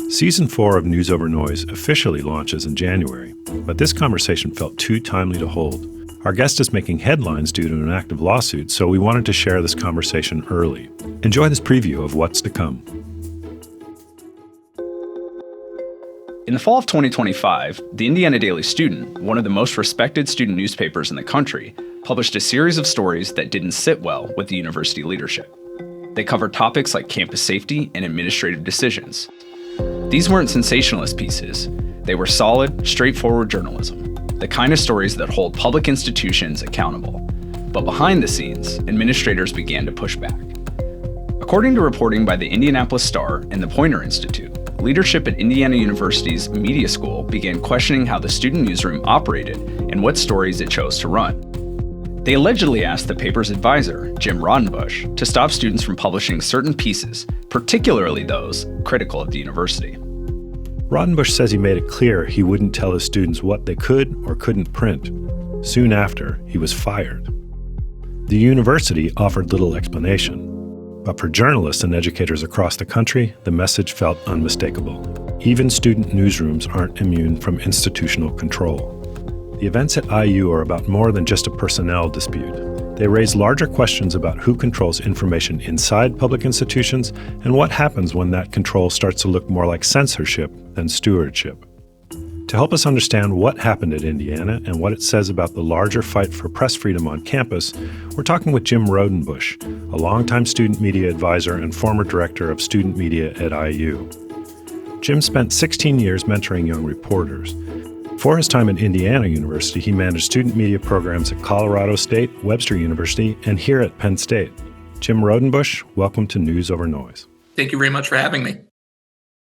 Season 4 of News Over Noise officially launches in January, but this conversation felt too timely to hold. Our guest is making headlines due to an active lawsuit, so we wanted to share this conversation early. Enjoy this preview of what's to come. In the fall of 2025, the Indiana Daily Student, one of the most respected student newspapers in the country, published a series of stories that didn't sit well with the university leadership. They covered topics like campus safety and administrative decisions. These weren't sensationalist pieces. They were solid, straightforward journalism, the kind of stories that hold public institutions accountable. But behind the scenes, administrators began to push back. According to reporting by the Indianapolis Star and the Poynter Institute, leadership at Indiana University's media school began questioning how the student newsroom operated and what stories it chose to run. They allegedly asked the paper's advisor, Jim Rodenbush, to stop students from publishing certain pieces, particularly those critical of the university. Rodenbush says he made it clear he wouldn't tell his students what they could or couldn't print. Soon after, he was fired. The university offered little explanation, but for journalists and educators across the country, the message felt unmistakable. Even student newsrooms aren't immune from institutional control. The events at IU are about more than just a personnel dispute. They raise larger questions about who controls information inside public institutions and what happens when that control starts to look more like censorship than stewardship. To help us understand what happened at Indiana and what it says about the larger fight for press freedom on campus, we're talking with Jim Rodenbush, a longtime student media advisor and former director of student media at IU. Jim spent 16 years mentoring young reporters. For his time at Indiana University, he managed student media programs at Colorado State, Webster University, and here at Penn State. Jim Rodenbush, welcome to News Over Noise. Thank you very much for having me.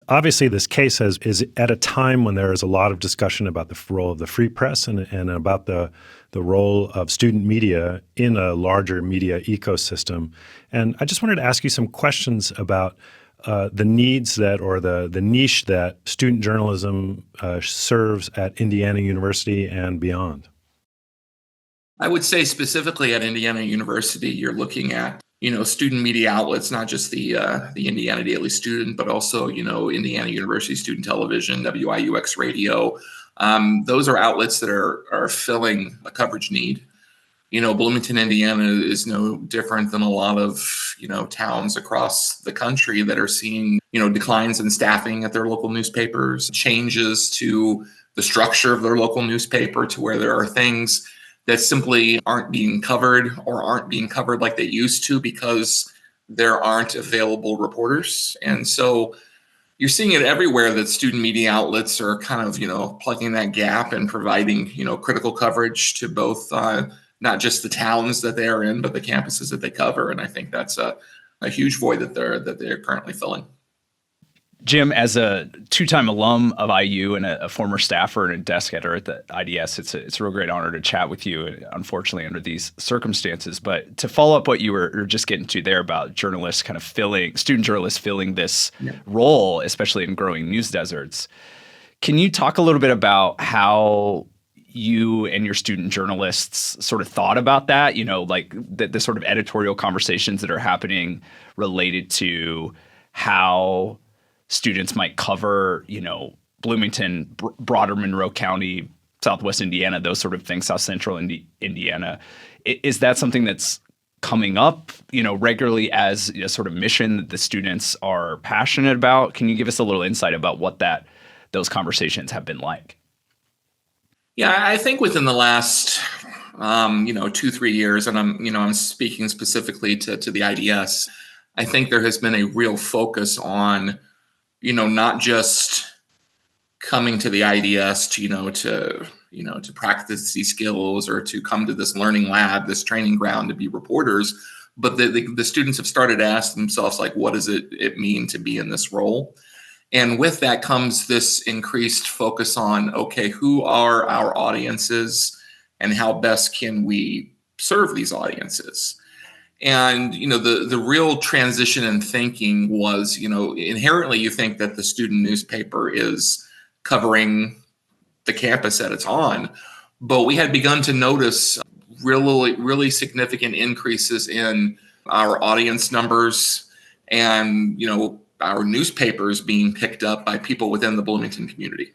Obviously, this case is at a time when there is a lot of discussion about the role of the free press and about the role of student media in a larger media ecosystem. And I just wanted to ask you some questions about the needs that, or the niche that student journalism serves at Indiana University and beyond. I would say specifically at Indiana University, you're looking at, student media outlets, not just the Indiana Daily Student, but also, Indiana University Student Television, WIUX Radio. Those are outlets that are filling a coverage need. Bloomington, Indiana is no different than a lot of, towns across the country that are seeing, declines in staffing at their local newspapers, changes to the structure of their local newspaper to where there are things that simply aren't being covered or aren't being covered like they used to because there aren't available reporters. And so you're seeing it everywhere that student media outlets are kind of, plugging that gap and providing, critical coverage to both not just the towns that they are in, but the campuses that they cover. And I think that's a huge void that they're currently filling. Jim, as a two-time alum of IU and a former staffer and a desk editor at the IDS, it's a real great honor to chat with you, unfortunately, under these circumstances. But to follow up what you were just getting to there about journalists kind of student journalists filling this role, especially in growing news deserts, can you talk a little bit about how you and your student journalists sort of thought about that, like the sort of editorial conversations that are happening related to how students might cover, Bloomington, broader Monroe County, Southwest Indiana, those sort of things, South Central Indiana. Is that something that's coming up, regularly as a sort of mission that the students are passionate about? Can you give us a little insight about what those conversations have been like? Yeah, I think within the last, 2-3 years, and I'm speaking specifically to the IDS, I think there has been a real focus on, not just coming to the IDS to practice these skills or to come to this learning lab, this training ground to be reporters, but the students have started to ask themselves, like, what does it mean to be in this role? And with that comes this increased focus on, okay, who are our audiences and how best can we serve these audiences? And, the real transition in thinking was, inherently you think that the student newspaper is covering the campus that it's on, but we had begun to notice really significant increases in our audience numbers and, our newspapers being picked up by people within the Bloomington community.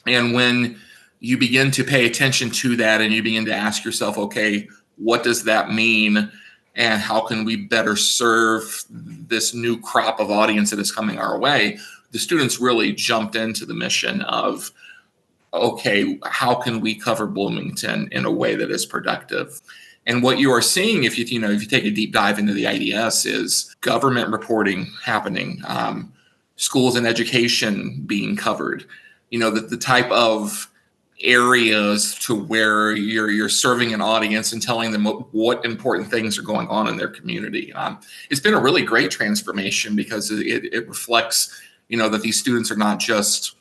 And when you begin to pay attention to that and you begin to ask yourself, okay, what does that mean? And how can we better serve this new crop of audience that is coming our way? The students really jumped into the mission of, okay, how can we cover Bloomington in a way that is productive? And what you are seeing, if you take a deep dive into the IDS, is government reporting happening, schools and education being covered. The type of areas to where you're serving an audience and telling them what important things are going on in their community. It's been a really great transformation because it reflects, that these students are not just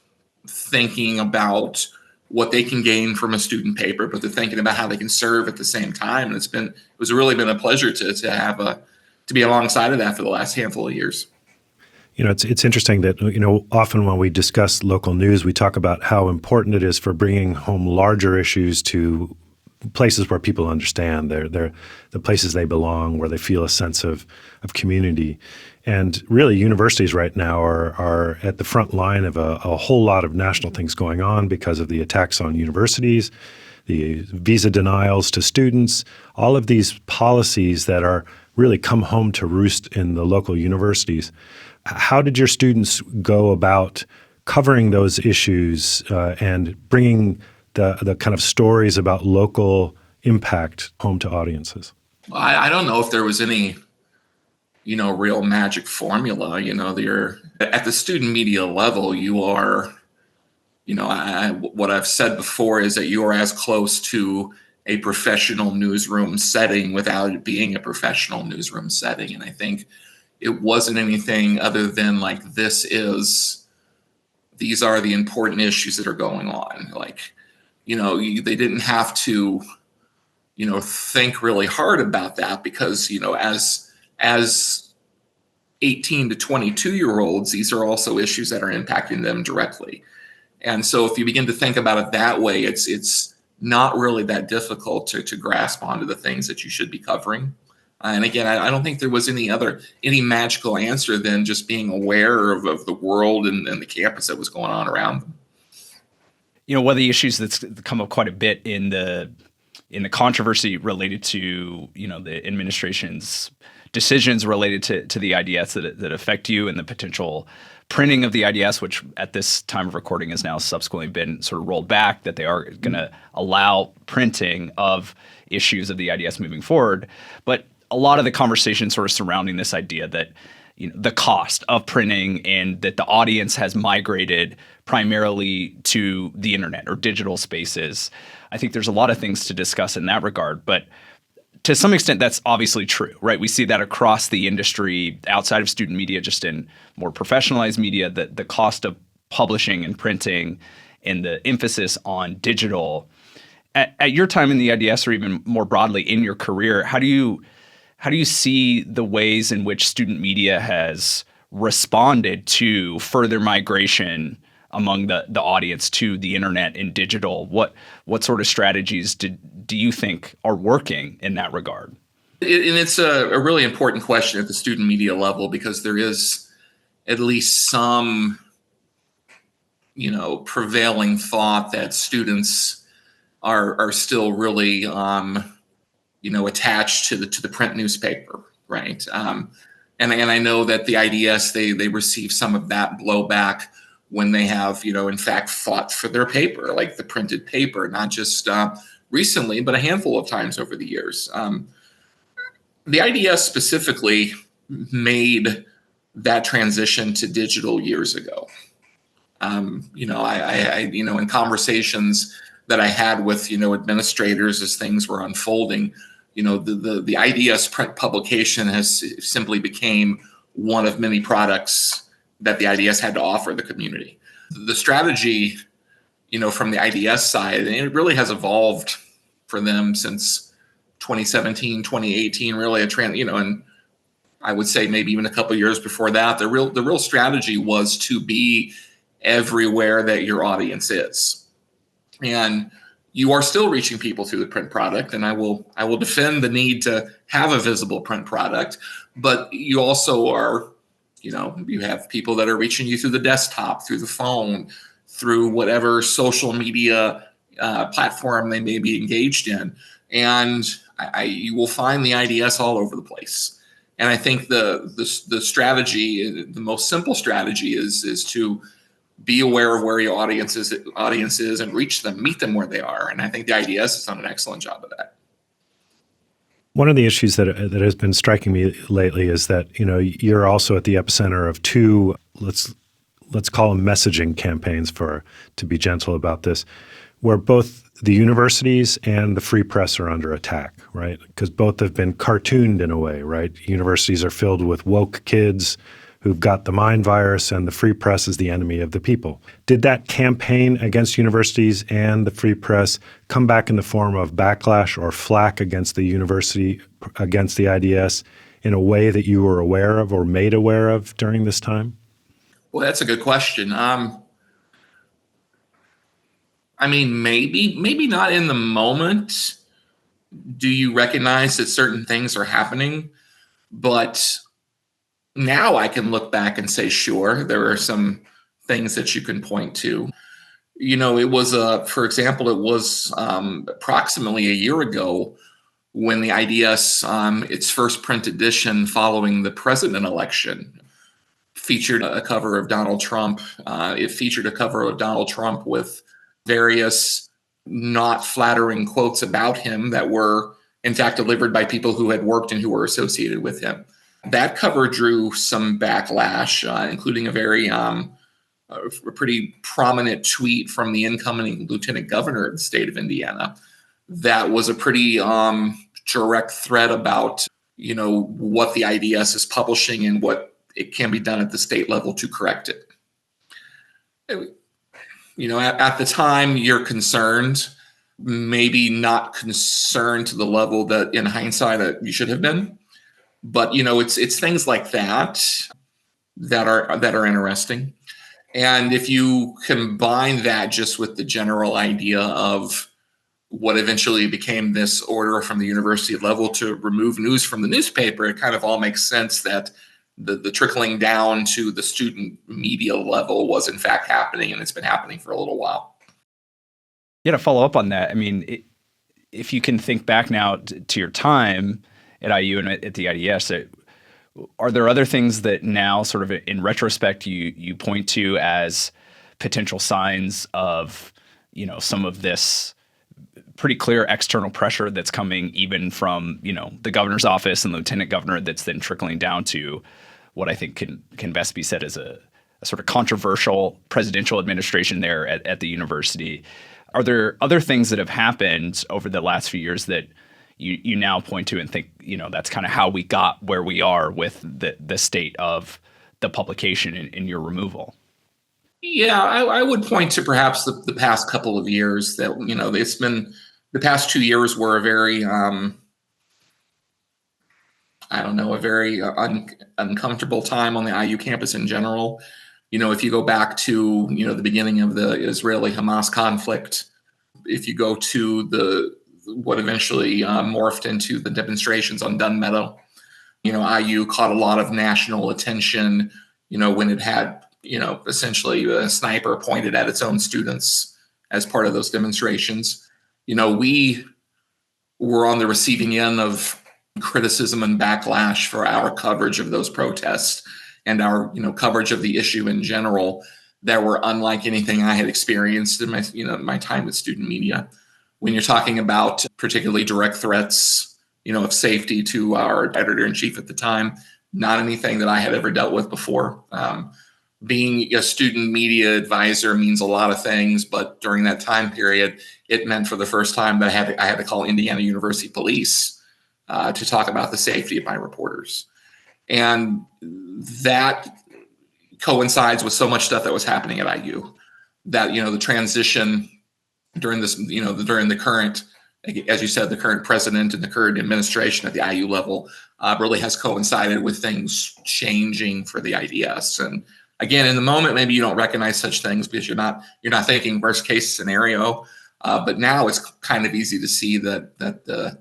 thinking about what they can gain from a student paper, but they're thinking about how they can serve at the same time. And it was really been a pleasure to be alongside of that for the last handful of years. It's interesting that, often when we discuss local news, we talk about how important it is for bringing home larger issues to places where people understand. They're the places they belong, where they feel a sense of community. And really, universities right now are at the front line of a whole lot of national things going on because of the attacks on universities, the visa denials to students, all of these policies that are really come home to roost in the local universities. How did your students go about covering those issues and bringing the kind of stories about local impact home to audiences? I don't know if there was any, real magic formula. You're at the student media level. You are, what I've said before is that you are as close to a professional newsroom setting without it being a professional newsroom setting. And I think it wasn't anything other than like, these are the important issues that are going on. Like, they didn't have to, think really hard about that because, as 18 to 22-year-olds, these are also issues that are impacting them directly. And so if you begin to think about it that way, it's not really that difficult to grasp onto the things that you should be covering. And again, I don't think there was any magical answer than just being aware of the world and the campus that was going on around them. One of the issues that's come up quite a bit in the controversy related to, the administration's decisions related to the IDS that affect you and the potential printing of the IDS, which at this time of recording has now subsequently been sort of rolled back, that they are going to allow printing of issues of the IDS moving forward. But a lot of the conversation sort of surrounding this idea that the cost of printing and that the audience has migrated primarily to the internet or digital spaces. I think there's a lot of things to discuss in that regard, but to some extent that's obviously true, right? We see that across the industry outside of student media, just in more professionalized media, that the cost of publishing and printing and the emphasis on digital. At your time in the IDS, or even more broadly in your career, how do you see the ways in which student media has responded to further migration among the audience to the internet and digital? What sort of strategies do you think are working in that regard? And it's a really important question at the student media level, because there is at least some, prevailing thought that students are still really attached to the print newspaper, right? And I know that the IDS, they receive some of that blowback when they have, in fact, fought for their paper, like the printed paper, not just recently, but a handful of times over the years. The IDS specifically made that transition to digital years ago. In conversations that I had with, administrators as things were unfolding, the IDS print publication has simply became one of many products that the IDS had to offer the community. The strategy, from the IDS side, and it really has evolved for them since 2017, 2018, really a trend, and I would say maybe even a couple of years before that, the real strategy was to be everywhere that your audience is. And you are still reaching people through the print product, and I will defend the need to have a visible print product, but you also are You have people that are reaching you through the desktop, through the phone, through whatever social media platform they may be engaged in. And you will find the IDS all over the place. And I think the strategy, the most simple strategy is to be aware of where your audience is and reach them, meet them where they are. And I think the IDS has done an excellent job of that. One of the issues that has been striking me lately is that, you're also at the epicenter of two, let's call them messaging campaigns, to be gentle about this, where both the universities and the free press are under attack, right? Because both have been cartooned in a way, right? Universities are filled with woke kids who've got the mind virus, and the free press is the enemy of the people. Did that campaign against universities and the free press come back in the form of backlash or flack against the university, against the IDS, in a way that you were aware of or made aware of during this time? Well, that's a good question. Maybe not in the moment. Do you recognize that certain things are happening? But now I can look back and say, sure, there are some things that you can point to. It was, for example, it was approximately a year ago when the IDS, its first print edition following the president election, featured a cover of Donald Trump. It featured a cover of Donald Trump with various not flattering quotes about him that were, in fact, delivered by people who had worked and who were associated with him. That cover drew some backlash, including a pretty prominent tweet from the incoming lieutenant governor of the state of Indiana. That was a pretty direct threat about, what the IDS is publishing and what it can be done at the state level to correct it. At the time, you're concerned, maybe not concerned to the level that in hindsight you should have been. But it's things like that are interesting. And if you combine that just with the general idea of what eventually became this order from the university level to remove news from the newspaper, it kind of all makes sense that the trickling down to the student media level was in fact happening, and it's been happening for a little while. Yeah, to follow up on that, if you can think back now to your time at IU and at the IDS, are there other things that now sort of in retrospect you point to as potential signs of, some of this pretty clear external pressure that's coming even from, the governor's office and lieutenant governor that's then trickling down to what I think can best be said as a sort of controversial presidential administration there at the university? Are there other things that have happened over the last few years that you now point to and think, that's kind of how we got where we are with the state of the publication and your removal? Yeah, I would point to perhaps the past couple of years that, it's been the past 2 years were a very, a very uncomfortable time on the IU campus in general. If you go back to, the beginning of the Israeli-Hamas conflict, if you go to what eventually morphed into the demonstrations on Dunn Meadow, IU caught a lot of national attention, when it had, essentially a sniper pointed at its own students as part of those demonstrations. We were on the receiving end of criticism and backlash for our coverage of those protests and our, coverage of the issue in general that were unlike anything I had experienced in my time with student media. When you're talking about particularly direct threats, of safety to our editor-in-chief at the time, not anything that I had ever dealt with before. Being a student media advisor means a lot of things, but during that time period, it meant for the first time that I had to call Indiana University Police to talk about the safety of my reporters. And that coincides with so much stuff that was happening at IU that, the transition during this, during the current, as you said, the current president and the current administration at the IU level really has coincided with things changing for the IDS. And again, in the moment, maybe you don't recognize such things because you're not thinking worst case scenario. But now it's kind of easy to see that the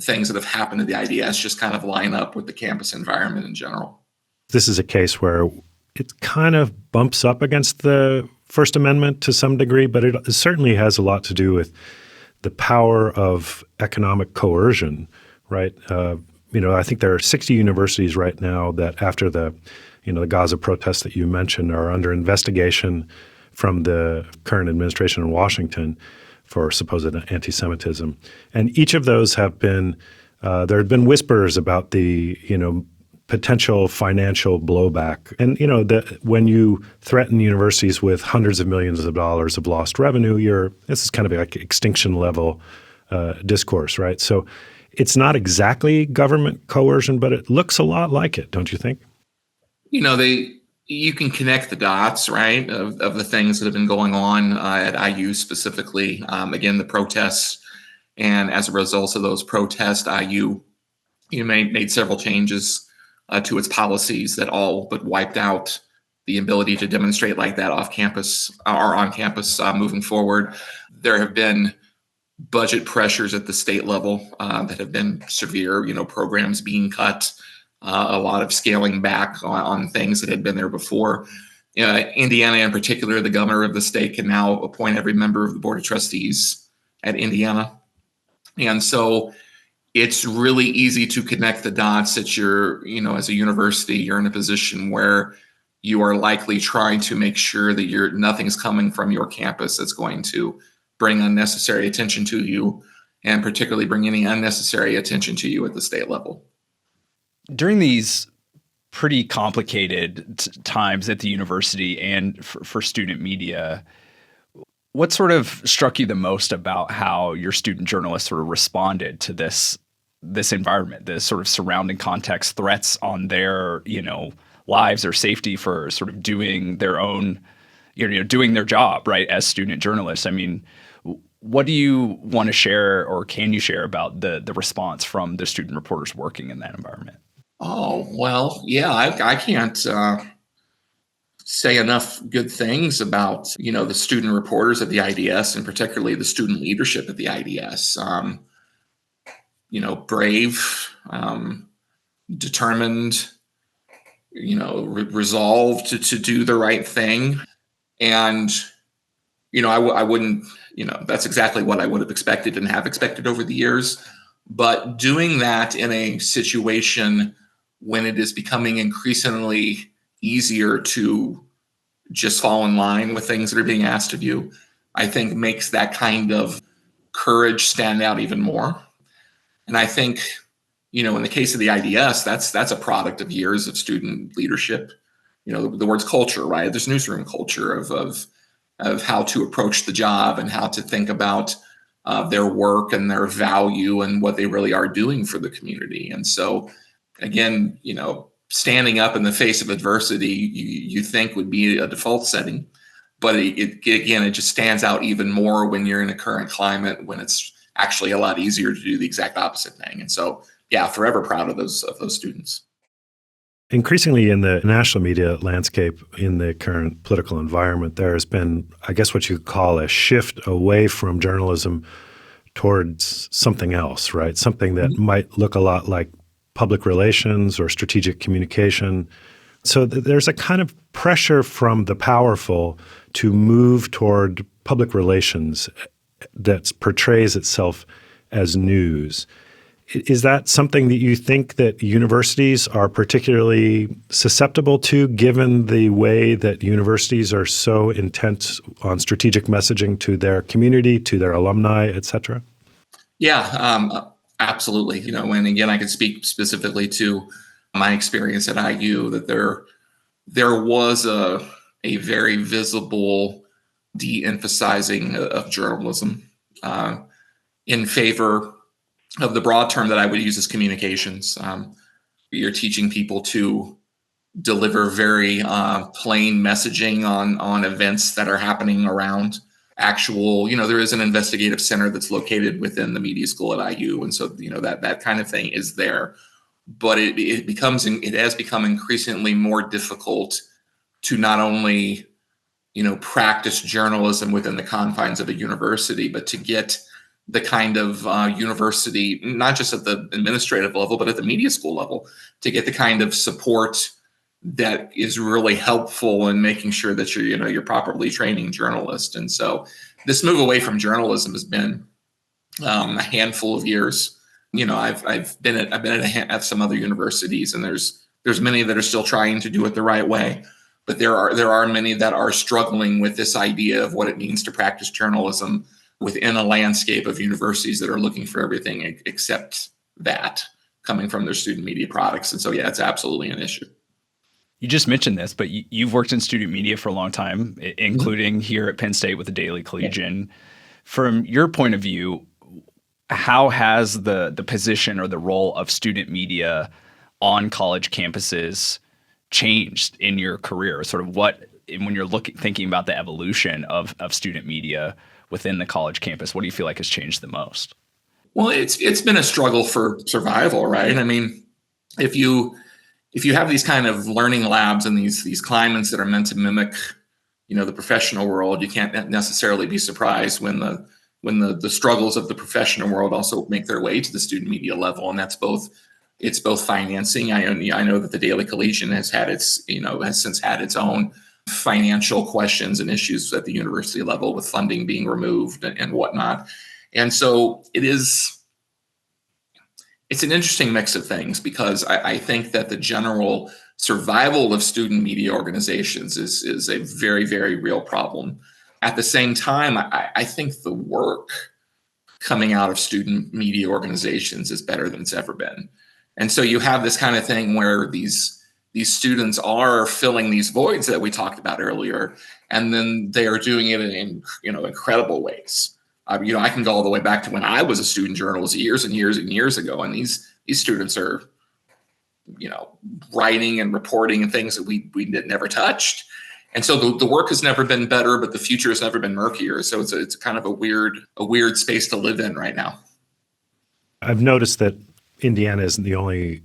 things that have happened to the IDS just kind of line up with the campus environment in general. This is a case where it kind of bumps up against the First Amendment to some degree, but it certainly has a lot to do with the power of economic coercion, right? I think there are 60 universities right now that after the Gaza protests that you mentioned are under investigation from the current administration in Washington for supposed anti-Semitism. And each of those have been, there have been whispers about the, potential financial blowback. And, when you threaten universities with hundreds of millions of dollars of lost revenue, this is kind of like extinction level discourse, right? So it's not exactly government coercion, but it looks a lot like it, don't you think? You can connect the dots, right, of the things that have been going on at IU specifically. Again, the protests, and as a result of those protests, IU made several changes to its policies that all but wiped out the ability to demonstrate like that off campus or on campus moving forward. There have been budget pressures at the state level that have been severe, programs being cut, a lot of scaling back on things that had been there before. Indiana in particular, the governor of the state can now appoint every member of the Board of Trustees at Indiana. And so it's really easy to connect the dots that you're, as a university, you're in a position where you are likely trying to make sure that nothing's coming from your campus that's going to bring unnecessary attention to you, and particularly bring any unnecessary attention to you at the state level. During these pretty complicated times at the university and for student media, what sort of struck you the most about how your student journalists sort of responded to this environment, the sort of surrounding context, threats on their, lives or safety for sort of doing their own, doing their job, right, as student journalists? I mean, what do you want to share, or can you share about the response from the student reporters working in that environment? Oh, well, yeah, I can't say enough good things about, the student reporters at the IDS, and particularly the student leadership at the IDS. Brave, determined, resolved to do the right thing. And, I wouldn't, that's exactly what I would have expected and have expected over the years. But doing that in a situation when it is becoming increasingly easier to just fall in line with things that are being asked of you, I think makes that kind of courage stand out even more. And I think, in the case of the IDS, that's a product of years of student leadership. The word's culture, right? There's newsroom culture of how to approach the job and how to think about their work and their value and what they really are doing for the community. And so, again, standing up in the face of adversity, you think would be a default setting, but it just stands out even more when you're in a current climate when it's actually a lot easier to do the exact opposite thing. And so, yeah, forever proud of those students. Increasingly in the national media landscape, in the current political environment, there has been, I guess, what you could call a shift away from journalism towards something else, right? Something that might look a lot like public relations or strategic communication. So there's a kind of pressure from the powerful to move toward public relations that portrays itself as news. Is that something that you think that universities are particularly susceptible to, given the way that universities are so intent on strategic messaging to their community, to their alumni, et cetera? Yeah, absolutely. And again, I can speak specifically to my experience at IU, that there was a very visible de-emphasizing of journalism in favor of the broad term that I would use as communications. You're teaching people to deliver very plain messaging on events that are happening around actual, there is an investigative center that's located within the media school at IU. And so, that kind of thing is there, but it has become increasingly more difficult to not only, practice journalism within the confines of a university, but to get the kind of university, not just at the administrative level, but at the media school level, to get the kind of support that is really helpful in making sure that you're properly training journalists. And so this move away from journalism has been a handful of years. I've been at some other universities, and there's many that are still trying to do it the right way, but there are many that are struggling with this idea of what it means to practice journalism within a landscape of universities that are looking for everything except that coming from their student media products. And so, yeah, it's absolutely an issue. You just mentioned this, but you've worked in student media for a long time, including here at Penn State with the Daily Collegian. From your point of view, how has the position or the role of student media on college campuses changed in your career? Sort of when you're thinking about the evolution of student media within the college campus, what do you feel like has changed the most? Well, it's been a struggle for survival, right? I mean, if you have these kind of learning labs and these climates that are meant to mimic, the professional world, you can't necessarily be surprised when the struggles of the professional world also make their way to the student media level, and it's both financing. I know that the Daily Collegian has since had its own financial questions and issues at the university level with funding being removed and whatnot, and so it's an interesting mix of things, because I think that the general survival of student media organizations is a very, very real problem. At the same time, I think the work coming out of student media organizations is better than it's ever been. And so you have this kind of thing where these students are filling these voids that we talked about earlier, and then they are doing it in incredible ways. I can go all the way back to when I was a student journalist years and years and years ago, and these students are, writing and reporting and things that we never touched. And so the work has never been better, but the future has never been murkier. So it's kind of a weird space to live in right now. I've noticed that Indiana isn't the only,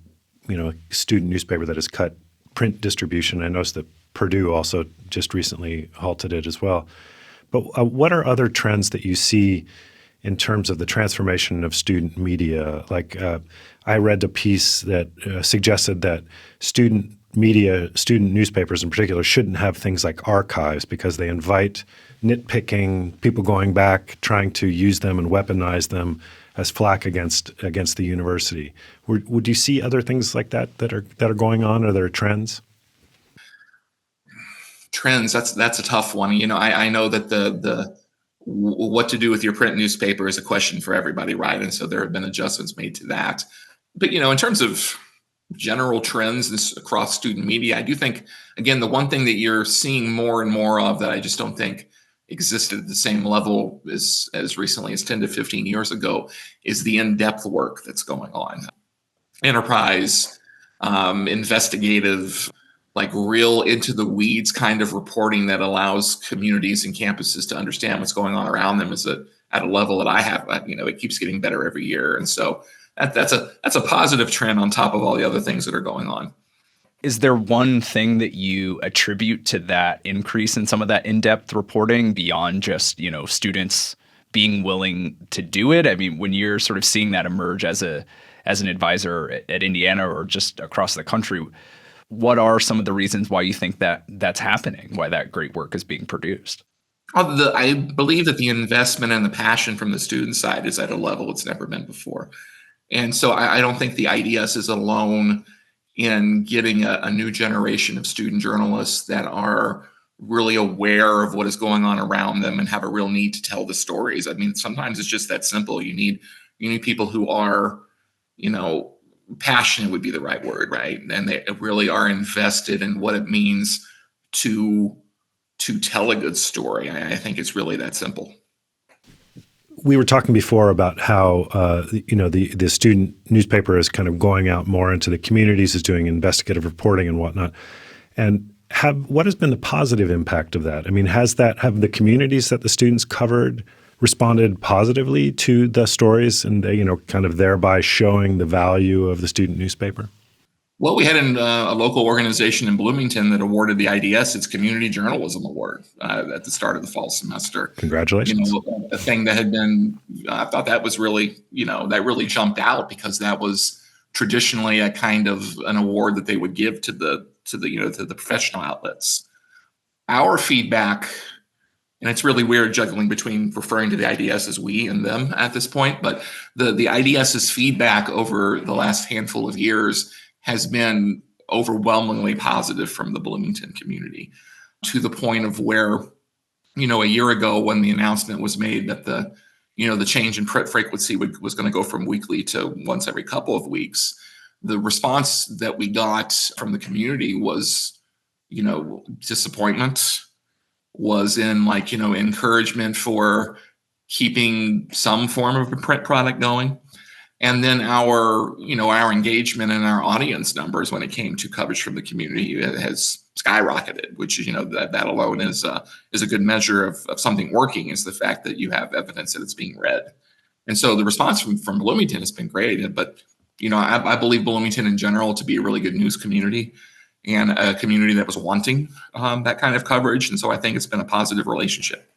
student newspaper that has cut print distribution. I noticed that Purdue also just recently halted it as well. But what are other trends that you see in terms of the transformation of student media? Like I read a piece that suggested that student newspapers in particular shouldn't have things like archives because they invite nitpicking, people going back, trying to use them and weaponize them as flack against the university. Would you see other things like that are going on? Are there trends? Trends, that's a tough one. I know that the what to do with your print newspaper is a question for everybody, right? And so there have been adjustments made to that. But in terms of general trends across student media, I do think, again, the one thing that you're seeing more and more of that I just don't think existed at the same level as recently as 10 to 15 years ago is the in-depth work that's going on. Enterprise, investigative, like real into the weeds kind of reporting that allows communities and campuses to understand what's going on around them is at a level that I have, it keeps getting better every year. And so that's a positive trend on top of all the other things that are going on. Is there one thing that you attribute to that increase in some of that in-depth reporting beyond just, students being willing to do it? I mean, when you're sort of seeing that emerge as an advisor at Indiana or just across the country, what are some of the reasons why you think that that's happening, why that great work is being produced? I believe that the investment and the passion from the student side is at a level it's never been before. And so I don't think the IDS is alone in getting a new generation of student journalists that are really aware of what is going on around them and have a real need to tell the stories. I mean, sometimes it's just that simple. You need people who are, passionate would be the right word, right? And they really are invested in what it means to tell a good story. I think it's really that simple. We were talking before about how the student newspaper is kind of going out more into the communities, is doing investigative reporting and whatnot. And what has been the positive impact of that? I mean, have the communities that the students covered responded positively to the stories and kind of thereby showing the value of the student newspaper? Well, we had a local organization in Bloomington that awarded the IDS its Community Journalism Award at the start of the fall semester. Congratulations. A thing that had been, I thought that was really, that really jumped out because that was traditionally a kind of an award that they would give to to the professional outlets. Our feedback, and it's really weird juggling between referring to the IDS as we and them at this point, but the IDS's feedback over the last handful of years has been overwhelmingly positive from the Bloomington community, to the point of where, a year ago when the announcement was made that the change in print frequency was going to go from weekly to once every couple of weeks, the response that we got from the community was, disappointment, was in encouragement for keeping some form of a print product going. And then our engagement and our audience numbers when it came to coverage from the community has skyrocketed, which that alone is a good measure of something working, is the fact that you have evidence that it's being read. And so the response from Bloomington has been great. But I believe Bloomington in general to be a really good news community, and a community that was wanting that kind of coverage. And so I think it's been a positive relationship.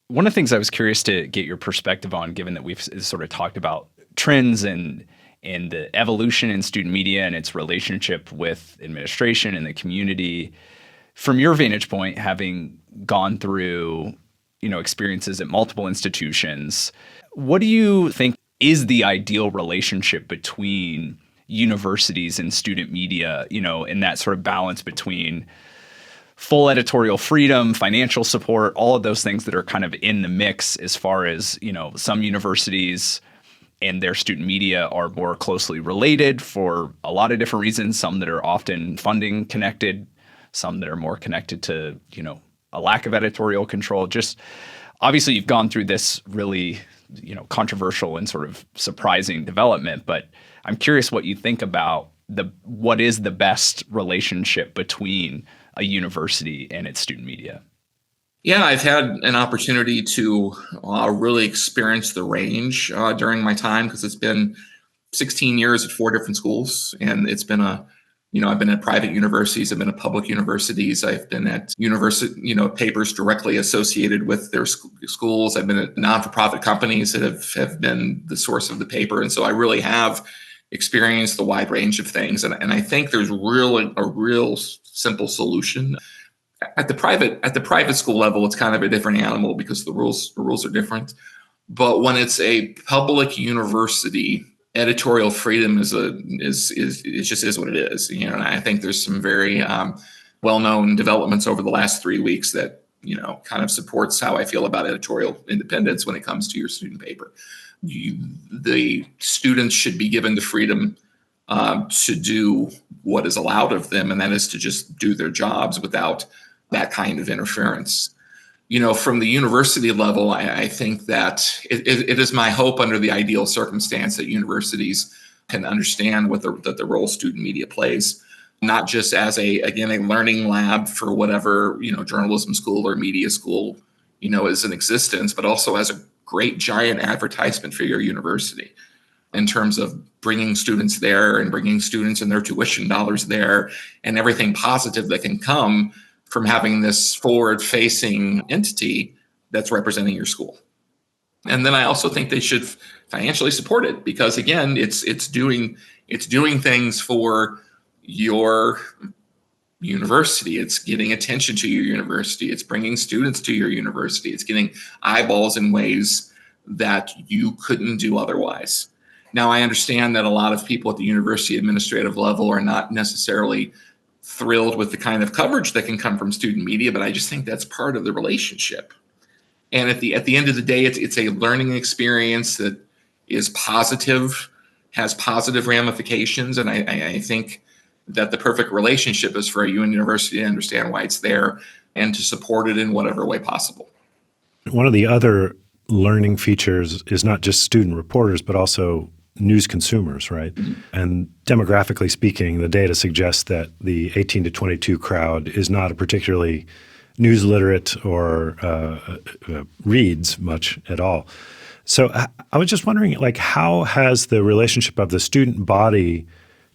One of the things I was curious to get your perspective on, given that we've sort of talked about trends and the evolution in student media and its relationship with administration and the community, from your vantage point, having gone through, experiences at multiple institutions, what do you think is the ideal relationship between universities and student media, in that sort of balance between full editorial freedom, financial support, all of those things that are kind of in the mix, as far as, some universities and their student media are more closely related for a lot of different reasons, some that are often funding connected, some that are more connected to, a lack of editorial control. Just obviously you've gone through this really, controversial and sort of surprising development, but I'm curious what you think about what is the best relationship between a university and its student media. Yeah, I've had an opportunity to really experience the range during my time, because it's been 16 years at 4 different schools, and it's been I've been at private universities, I've been at public universities, I've been at papers directly associated with their schools, I've been at non-for-profit companies that have been the source of the paper, and so I really have experienced the wide range of things, and I think there's really a real simple solution. At the private school level, it's kind of a different animal because the rules are different. But when it's a public university, editorial freedom is what it is. And I think there's some very well-known developments over the last 3 weeks that kind of supports how I feel about editorial independence when it comes to your student paper. The students should be given the freedom to do what is allowed of them, and that is to just do their jobs without that kind of interference. From the university level, I think that it is my hope under the ideal circumstance that universities can understand that the role student media plays, not just as a learning lab for whatever, journalism school or media school, is in existence, but also as a great giant advertisement for your university in terms of bringing students there and bringing students and their tuition dollars there and everything positive that can come from having this forward-facing entity that's representing your school. And then I also think they should financially support it, because again, it's doing things for your university. It's getting attention to your university. It's bringing students to your university. It's getting eyeballs in ways that you couldn't do otherwise. Now, I understand that a lot of people at the university administrative level are not necessarily thrilled with the kind of coverage that can come from student media, but I just think that's part of the relationship. And at the end of the day, it's a learning experience that is positive, has positive ramifications, and I think that the perfect relationship is for a university to understand why it's there and to support it in whatever way possible. One of the other learning features is not just student reporters, but also news consumers, right? Mm-hmm. And demographically speaking, the data suggests that the 18 to 22 crowd is not a particularly news literate or reads much at all. So I was just wondering, how has the relationship of the student body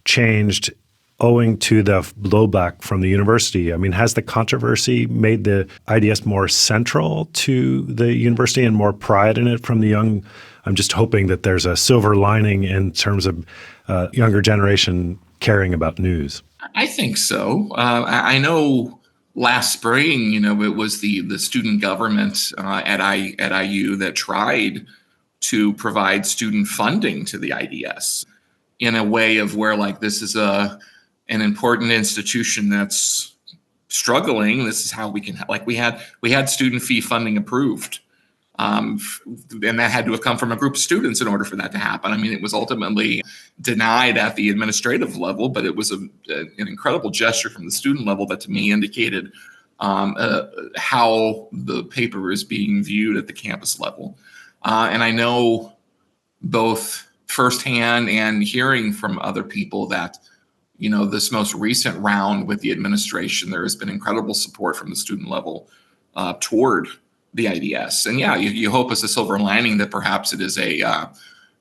changed owing to the blowback from the university? I mean, has the controversy made the IDS more central to the university and more pride in it from the young? I'm just hoping that there's a silver lining in terms of younger generation caring about news. I think so. I know last spring, it was the student government at IU that tried to provide student funding to the IDS in a way of where like this is an important institution that's struggling. This is how we can like we had student fee funding approved. And that had to have come from a group of students in order for that to happen. I mean, it was ultimately denied at the administrative level, but it was an incredible gesture from the student level that to me indicated how the paper is being viewed at the campus level. And I know both firsthand and hearing from other people that, this most recent round with the administration, there has been incredible support from the student level toward the IDS. And yeah, you hope as a silver lining that perhaps it is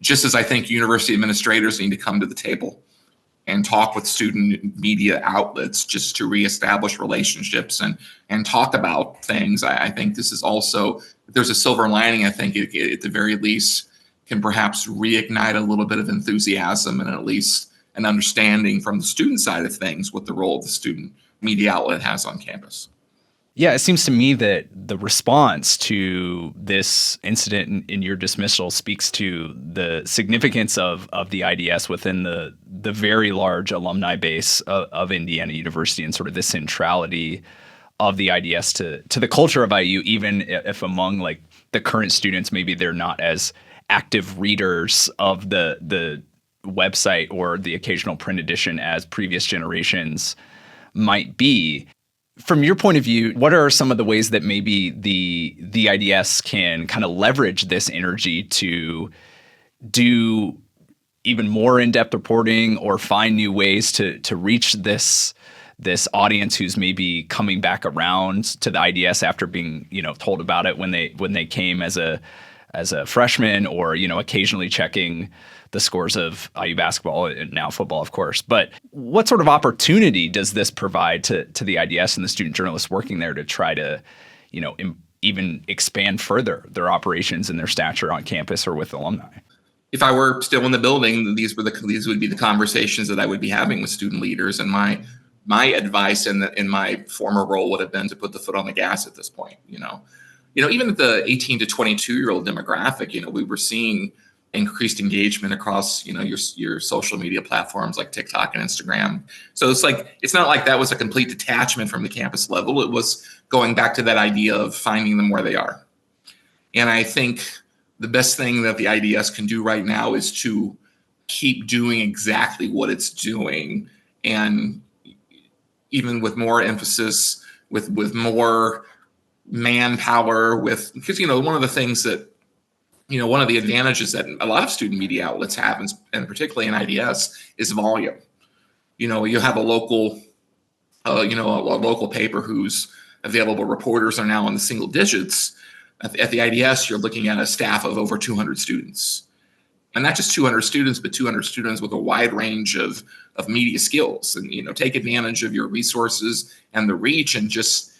just as I think university administrators need to come to the table and talk with student media outlets just to reestablish relationships and talk about things. I think this is also, if there's a silver lining, I think it, at the very least, can perhaps reignite a little bit of enthusiasm and at least an understanding from the student side of things what the role of the student media outlet has on campus. Yeah, it seems to me that the response to this incident in your dismissal speaks to the significance of the IDS within the very large alumni base of Indiana University and sort of the centrality of the IDS to the culture of IU, even if among like the current students, maybe they're not as active readers of the website or the occasional print edition as previous generations might be. From your point of view, what are some of the ways that maybe the IDS can kind of leverage this energy to do even more in-depth reporting or find new ways to reach this audience who's maybe coming back around to the IDS after being, told about it when they came as a freshman, or, occasionally checking the scores of IU basketball and now football, of course. But what sort of opportunity does this provide to the IDS and the student journalists working there to try to, even expand further their operations and their stature on campus or with alumni? If I were still in the building, these would be the conversations that I would be having with student leaders. And my advice in my former role would have been to put the foot on the gas at this point. Even at the 18 to 22-year-old demographic, we were seeing increased engagement across, your social media platforms like TikTok and Instagram. So it's not like that was a complete detachment from the campus level. It was going back to that idea of finding them where they are. And I think the best thing that the IDS can do right now is to keep doing exactly what it's doing, and even with more emphasis, with more manpower, because one of the things that one of the advantages that a lot of student media outlets have, and particularly in IDS, is volume. You have a local paper whose available reporters are now in the single digits. At the IDS, you're looking at a staff of over 200 students, and not just 200 students, but 200 students with a wide range of media skills. And take advantage of your resources and the reach, and just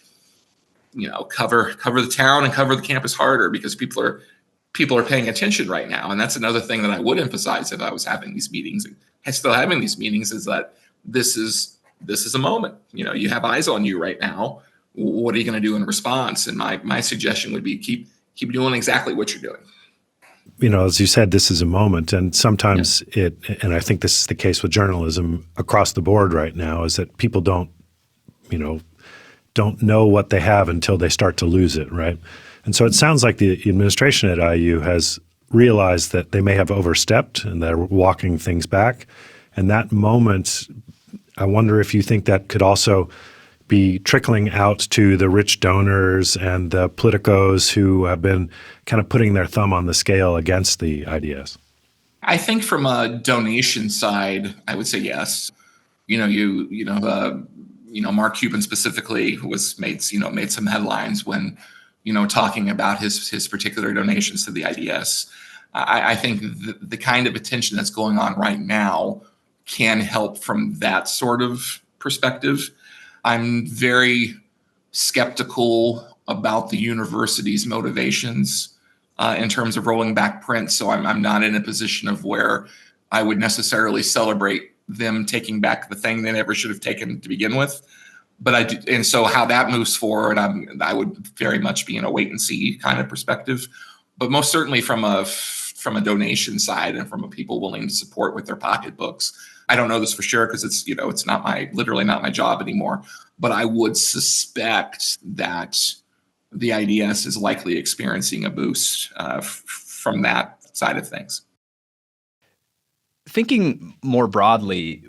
cover the town and cover the campus harder, because people are paying attention right now. And that's another thing that I would emphasize if I was having these meetings and still having these meetings, is that this is a moment. You have eyes on you right now. What are you going to do in response? And my suggestion would be keep doing exactly what you're doing. As you said, this is a moment, and sometimes and I think this is the case with journalism across the board right now, is that people don't know what they have until they start to lose it, right? And so it sounds like the administration at IU has realized that they may have overstepped and they're walking things back. And that moment, I wonder if you think that could also be trickling out to the rich donors and the politicos who have been kind of putting their thumb on the scale against the IDS. I think from a donation side, I would say yes. Mark Cuban specifically made some headlines when talking about his particular donations to the IDS. I think the kind of attention that's going on right now can help from that sort of perspective. I'm very skeptical about the university's motivations in terms of rolling back print. So I'm not in a position of where I would necessarily celebrate them taking back the thing they never should have taken to begin with. But I do, and so how that moves forward, I would very much be in a wait and see kind of perspective. But most certainly from a donation side and from a people willing to support with their pocketbooks. I don't know this for sure because it's it's literally not my job anymore. But I would suspect that the IDS is likely experiencing a boost from that side of things. Thinking more broadly,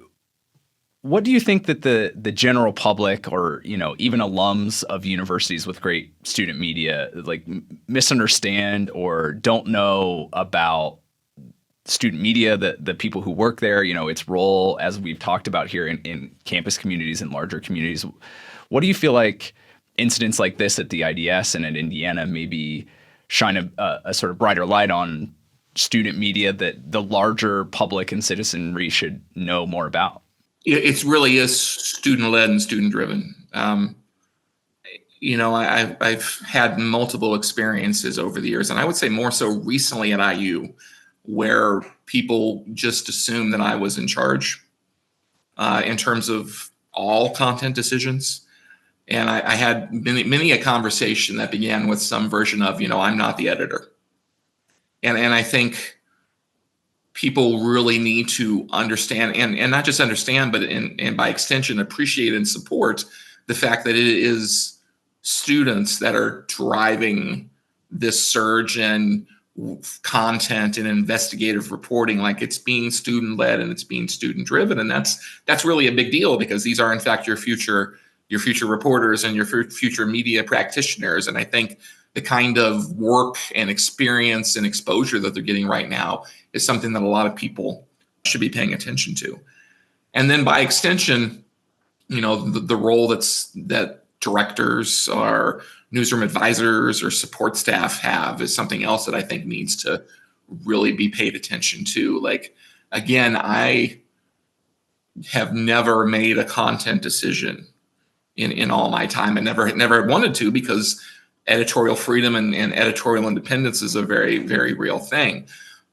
what do you think that the general public or, even alums of universities with great student media like misunderstand or don't know about student media, the people who work there, its role, as we've talked about here in campus communities and larger communities? What do you feel like incidents like this at the IDS and at Indiana maybe shine a sort of brighter light on student media that the larger public and citizenry should know more about? It really is student-led and student-driven. I've had multiple experiences over the years, and I would say more so recently at IU, where people just assumed that I was in charge in terms of all content decisions. And I had many a conversation that began with some version of, I'm not the editor. And I think people really need to understand and not just understand, but and by extension, appreciate and support the fact that it is students that are driving this surge in content and investigative reporting. Like, it's being student led and it's being student driven. And that's really a big deal, because these are in fact your future reporters and your future media practitioners. And I think the kind of work and experience and exposure that they're getting right now is something that a lot of people should be paying attention to. And then by extension, the role that directors or newsroom advisors or support staff have is something else that I think needs to really be paid attention to. Like, again, I have never made a content decision in all my time, and never wanted to, because editorial freedom and editorial independence is a very, very real thing.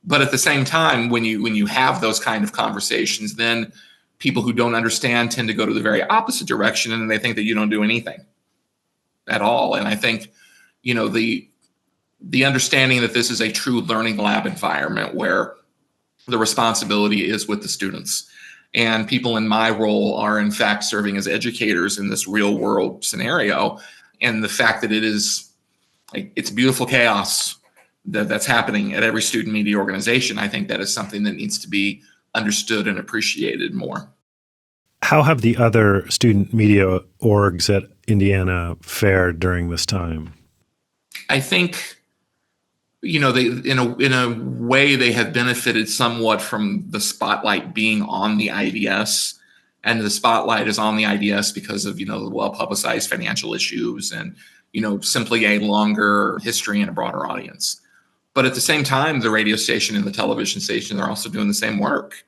But at the same time, when you have those kind of conversations, then people who don't understand tend to go to the very opposite direction, and they think that you don't do anything at all. And I think, the understanding that this is a true learning lab environment where the responsibility is with the students, and people in my role are in fact serving as educators in this real world scenario. And the fact that it's beautiful chaos that's happening at every student media organization, I think that is something that needs to be understood and appreciated more. How have the other student media orgs at Indiana fared during this time? I think, they in a way they have benefited somewhat from the spotlight being on the IDS, and the spotlight is on the IDS because of the well-publicized financial issues and simply a longer history and a broader audience. But at the same time, the radio station and the television station are also doing the same work.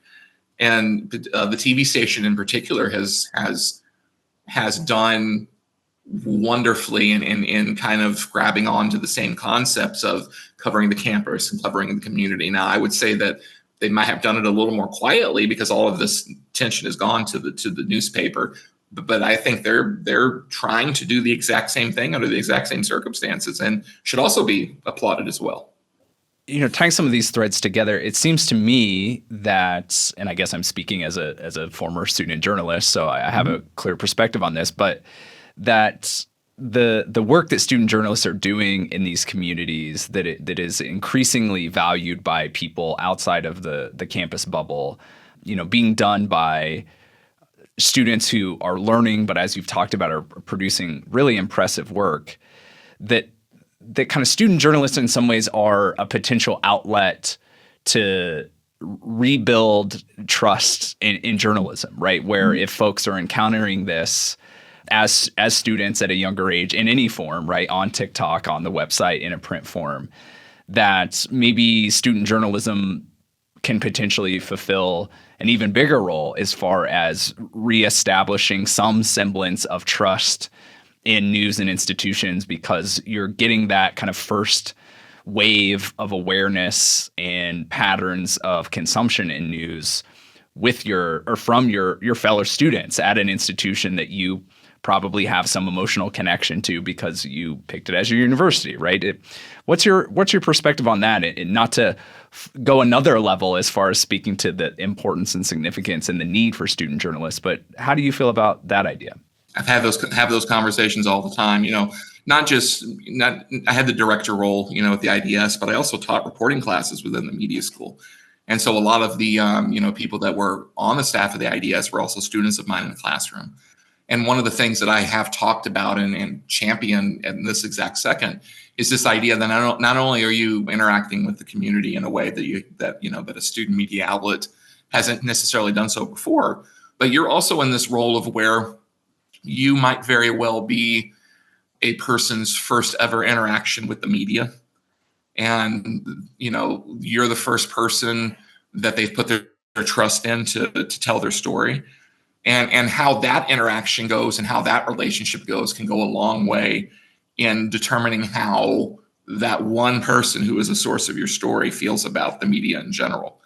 And the TV station in particular has done wonderfully in kind of grabbing onto the same concepts of covering the campus and covering the community. Now, I would say that they might have done it a little more quietly because all of this attention has gone to the newspaper. But I think they're trying to do the exact same thing under the exact same circumstances, and should also be applauded as well. Tying some of these threads together, it seems to me that, and I guess I'm speaking as a former student journalist, so I have a clear perspective on this, but that the work that student journalists are doing in these communities, that is increasingly valued by people outside of the campus bubble, being done by students who are learning, but as you've talked about, are producing really impressive work, that kind of student journalists in some ways are a potential outlet to rebuild trust in journalism, right? Where if folks are encountering this as students at a younger age in any form, right, on TikTok, on the website, in a print form, that maybe student journalism can potentially fulfill an even bigger role as far as reestablishing some semblance of trust in news and institutions, because you're getting that kind of first wave of awareness and patterns of consumption in news with from your fellow students at an institution that you probably have some emotional connection to because you picked it as your university, right? What's your perspective on that? And not to go another level as far as speaking to the importance and significance and the need for student journalists, but how do you feel about that idea? I've had those conversations all the time. I had the director role, at the IDS, but I also taught reporting classes within the media school. And so a lot of the, people that were on the staff of the IDS were also students of mine in the classroom. And one of the things that I have talked about and championed in this exact second is this idea that not only are you interacting with the community in a way that a student media outlet hasn't necessarily done so before, but you're also in this role of where you might very well be a person's first ever interaction with the media. And, you're the first person that they've put their trust in to tell their story. And how that interaction goes and how that relationship goes can go a long way in determining how that one person who is a source of your story feels about the media in general.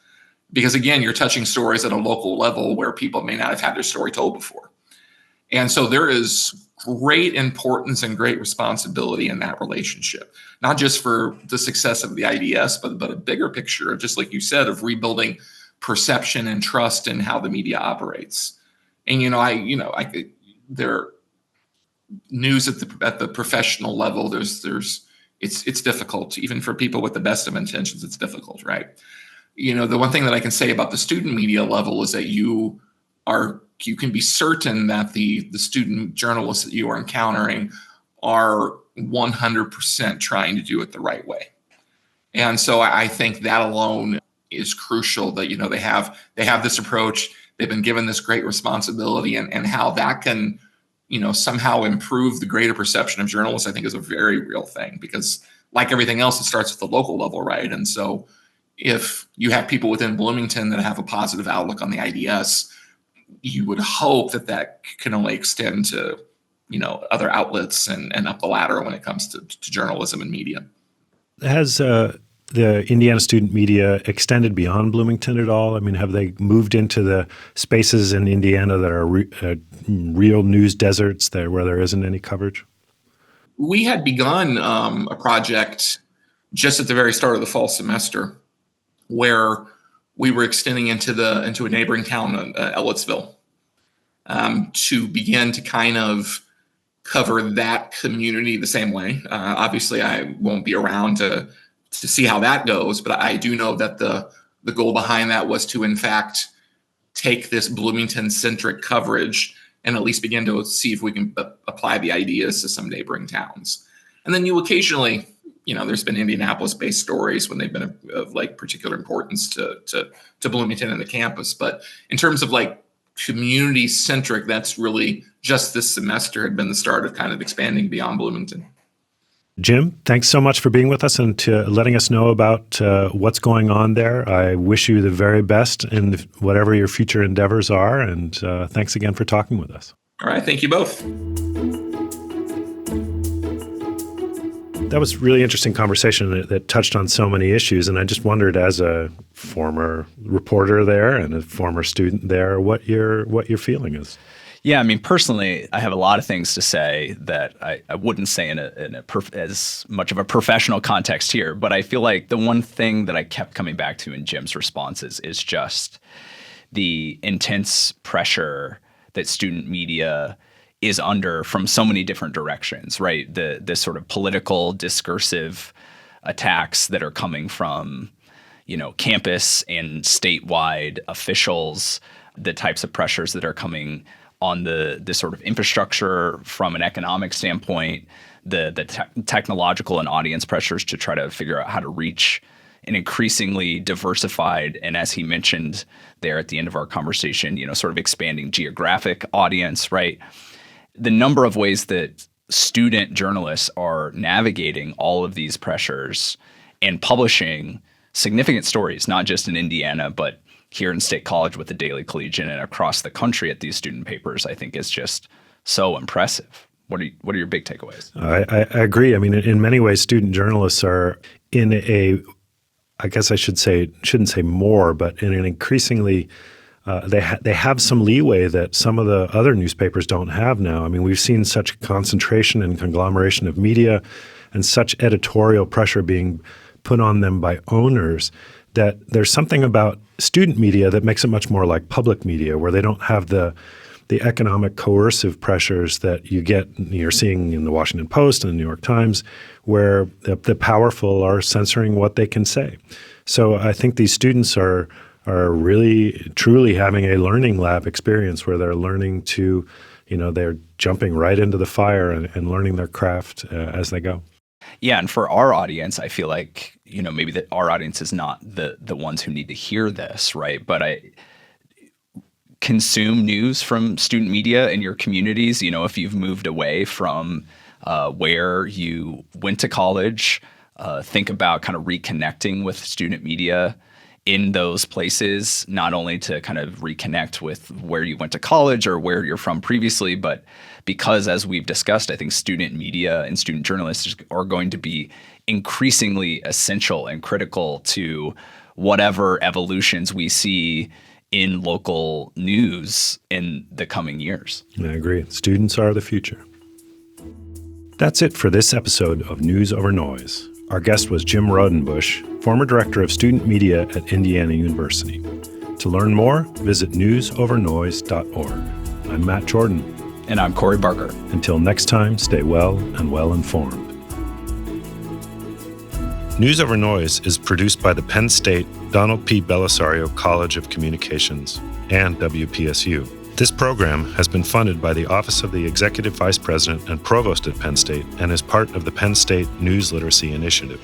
Because again, you're touching stories at a local level where people may not have had their story told before. And so there is great importance and great responsibility in that relationship, not just for the success of the IDS, but a bigger picture of, just like you said, of rebuilding perception and trust in how the media operates. And there news at the professional level. It's difficult, even for people with the best of intentions. It's difficult, right? The one thing that I can say about the student media level is that you can be certain that the student journalists that you are encountering are 100% trying to do it the right way. And so I think that alone is crucial, that they have this approach. They've been given this great responsibility, and how that can, somehow improve the greater perception of journalists, I think is a very real thing, because like everything else, it starts at the local level, right? And so if you have people within Bloomington that have a positive outlook on the IDS, you would hope that can only extend to, other outlets and up the ladder when it comes to journalism and media. Has the Indiana student media extended beyond Bloomington at all? I mean, have they moved into the spaces in Indiana that are real news deserts where there isn't any coverage? We had begun a project just at the very start of the fall semester where we were extending into a neighboring town, Ellettsville, to begin to kind of cover that community the same way. Obviously, I won't be around to see how that goes, but I do know that the goal behind that was to, in fact, take this Bloomington-centric coverage and at least begin to see if we can apply the ideas to some neighboring towns. And then you occasionally, there's been Indianapolis-based stories when they've been of like particular importance to Bloomington and the campus. But in terms of like community-centric, that's really just this semester had been the start of kind of expanding beyond Bloomington. Jim, thanks so much for being with us and to letting us know about what's going on there. I wish you the very best in whatever your future endeavors are, and thanks again for talking with us. All right, thank you both. That was a really interesting conversation that touched on so many issues, and I just wondered, as a former reporter there and a former student there, what your feeling is. Yeah, I mean, personally, I have a lot of things to say that I wouldn't say in as much of a professional context here. But I feel like the one thing that I kept coming back to in Jim's responses is just the intense pressure that student media is under from so many different directions, right? This sort of political, discursive attacks that are coming from, campus and statewide officials, the types of pressures that are coming on the sort of infrastructure from an economic standpoint, the technological and audience pressures to try to figure out how to reach an increasingly diversified, and as he mentioned there at the end of our conversation, sort of expanding geographic audience, right? The number of ways that student journalists are navigating all of these pressures and publishing significant stories, not just in Indiana, but here in State College with the Daily Collegian and across the country at these student papers, I think is just so impressive. What are your big takeaways? I agree. I mean, in many ways, student journalists are in I guess I shouldn't say more, but in an increasingly they have some leeway that some of the other newspapers don't have now. I mean, we've seen such concentration and conglomeration of media and such editorial pressure being put on them by owners that there's something about student media that makes it much more like public media, where they don't have the economic coercive pressures that you're seeing in the Washington Post and the New York Times, where the powerful are censoring what they can say. So I think these students are really truly having a learning lab experience where they're learning to, they're jumping right into the fire and learning their craft as they go. Yeah, and for our audience, I feel like, maybe that our audience is not the ones who need to hear this, right? But I consume news from student media in your communities. If you've moved away from where you went to college, think about kind of reconnecting with student media in those places, not only to kind of reconnect with where you went to college or where you're from previously, but because, as we've discussed, I think student media and student journalists are going to be increasingly essential and critical to whatever evolutions we see in local news in the coming years. I agree. Students are the future. That's it for this episode of News Over Noise. Our guest was Jim Rodenbush, former director of student media at Indiana University. To learn more, visit newsovernoise.org. I'm Matt Jordan. And I'm Cory Barker. Until next time, stay well and well-informed. News Over Noise is produced by the Penn State Donald P. Belisario College of Communications and WPSU. This program has been funded by the Office of the Executive Vice President and Provost at Penn State and is part of the Penn State News Literacy Initiative.